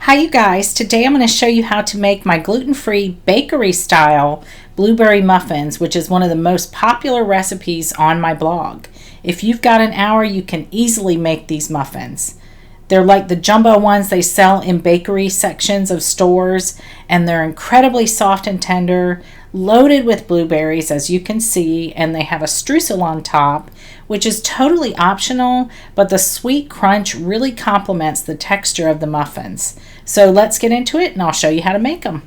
Hi you guys, today I'm going to show you how to make my gluten-free bakery style blueberry muffins, which is one of the most popular recipes on my blog. If you've got an hour, you can easily make these muffins. They're like the jumbo ones they sell in bakery sections of stores, and they're incredibly soft and tender, loaded with blueberries as you can see, and they have a streusel on top, which is totally optional, but the sweet crunch really complements the texture of the muffins. So let's get into it and I'll show you how to make them.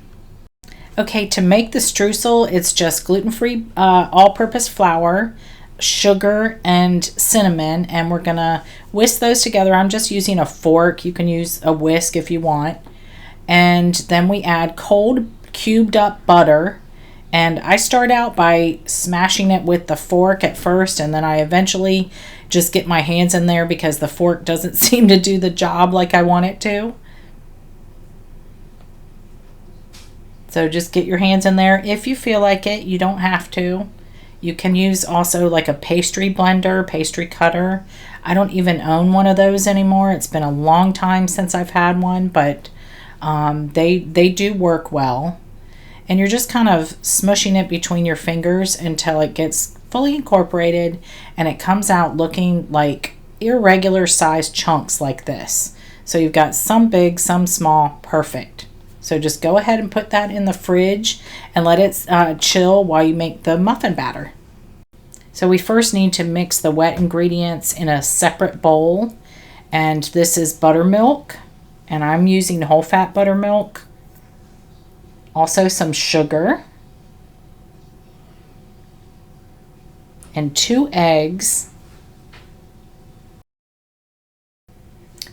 Okay, to make the streusel, it's just gluten-free all-purpose flour, sugar, and cinnamon, and we're gonna whisk those together. I'm just using a fork. You can use a whisk if you want. And then we add cold cubed up butter, and I start out by smashing it with the fork at first, and then I eventually just get my hands in there because the fork doesn't seem to do the job like I want it to. So just get your hands in there if you feel like it. You don't have to. You can use also like a pastry blender, pastry cutter. I don't even own one of those anymore. It's been a long time since I've had one, but they do work well. And you're just kind of smushing it between your fingers until it gets fully incorporated and it comes out looking like irregular sized chunks like this. So you've got some big, some small, perfect. So just go ahead and put that in the fridge and let it chill while you make the muffin batter. So we first need to mix the wet ingredients in a separate bowl. And this is buttermilk, and I'm using whole fat buttermilk. Also some sugar. And 2 eggs.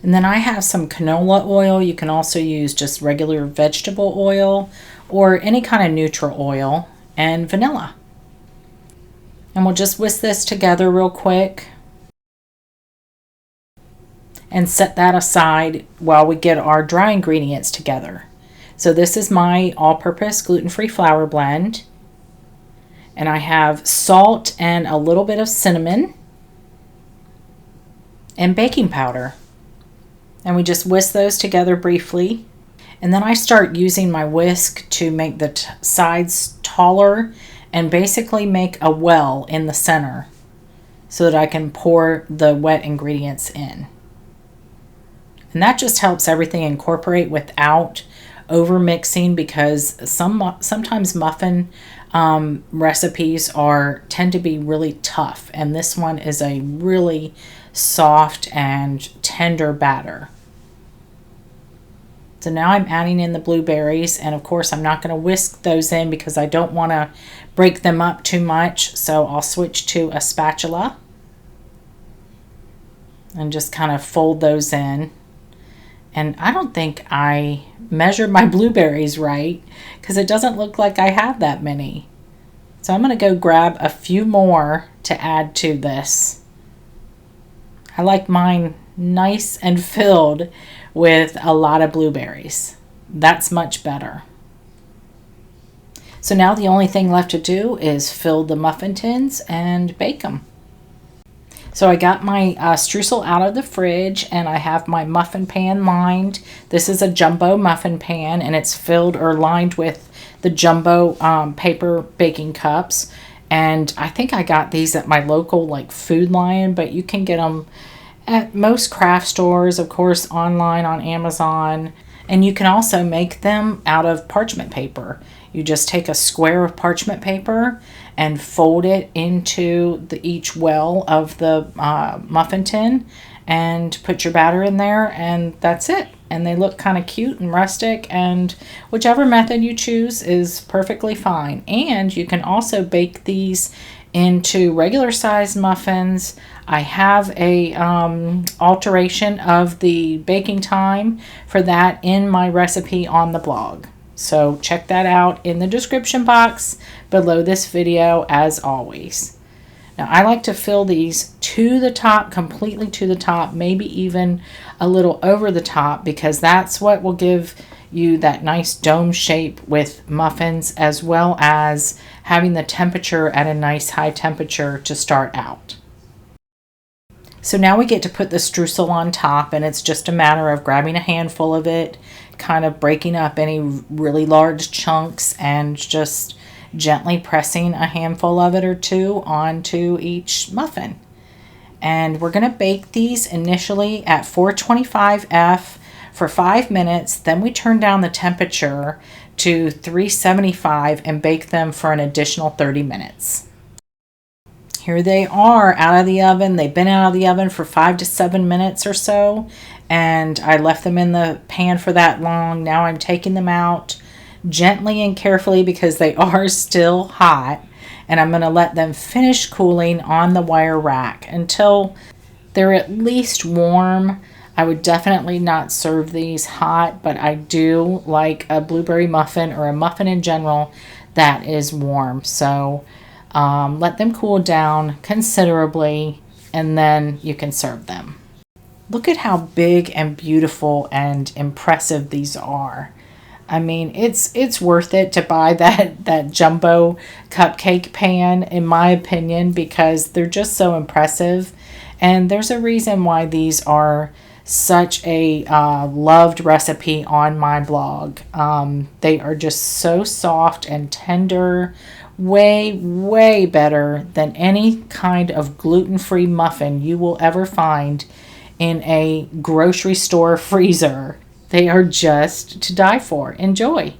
And then I have some canola oil. You can also use just regular vegetable oil or any kind of neutral oil, and vanilla. And we'll just whisk this together real quick and set that aside while we get our dry ingredients together. So this is my all-purpose gluten-free flour blend. And I have salt and a little bit of cinnamon and baking powder. And we just whisk those together briefly. And then I start using my whisk to make the sides taller and basically make a well in the center so that I can pour the wet ingredients in. And that just helps everything incorporate without over mixing, because sometimes muffin recipes tend to be really tough, and this one is a really soft and tender batter. So now I'm adding in the blueberries, and of course I'm not going to whisk those in because I don't want to break them up too much, so I'll switch to a spatula and just kind of fold those in. And I don't think I measured my blueberries right because it doesn't look like I have that many. So I'm going to go grab a few more to add to this. I like mine nice and filled with a lot of blueberries. That's much better. So now the only thing left to do is fill the muffin tins and bake them. So I got my streusel out of the fridge, and I have my muffin pan lined. This is a jumbo muffin pan, and it's filled or lined with the jumbo paper baking cups. And I think I got these at my local Food Lion, but you can get them at most craft stores, of course, online on Amazon. And you can also make them out of parchment paper. You just take a square of parchment paper and fold it into each well of the muffin tin and put your batter in there, and that's it. And they look kind of cute and rustic, and whichever method you choose is perfectly fine. And you can also bake these into regular sized muffins. I have a alteration of the baking time for that in my recipe on the blog. So check that out in the description box below this video as always. Now I like to fill these to the top, completely to the top, maybe even a little over the top, because that's what will give you that nice dome shape with muffins, as well as having the temperature at a nice high temperature to start out. So now we get to put the streusel on top, and it's just a matter of grabbing a handful of it, kind of breaking up any really large chunks and just gently pressing a handful of it or two onto each muffin. And we're going to bake these initially at 425F for 5 minutes. Then we turn down the temperature to 375 and bake them for an additional 30 minutes. Here they are out of the oven. They've been out of the oven for 5 to 7 minutes or so, and I left them in the pan for that long. Now I'm taking them out gently and carefully because they are still hot, and I'm going to let them finish cooling on the wire rack until they're at least warm. I would definitely not serve these hot, but I do like a blueberry muffin or a muffin in general that is warm. So let them cool down considerably, and then you can serve them. Look at how big and beautiful and impressive these are. I mean, it's worth it to buy that jumbo cupcake pan, in my opinion, because they're just so impressive. And there's a reason why these are such a loved recipe on my blog. They are just so soft and tender, way better than any kind of gluten-free muffin you will ever find in a grocery store freezer. They are just to die for. Enjoy.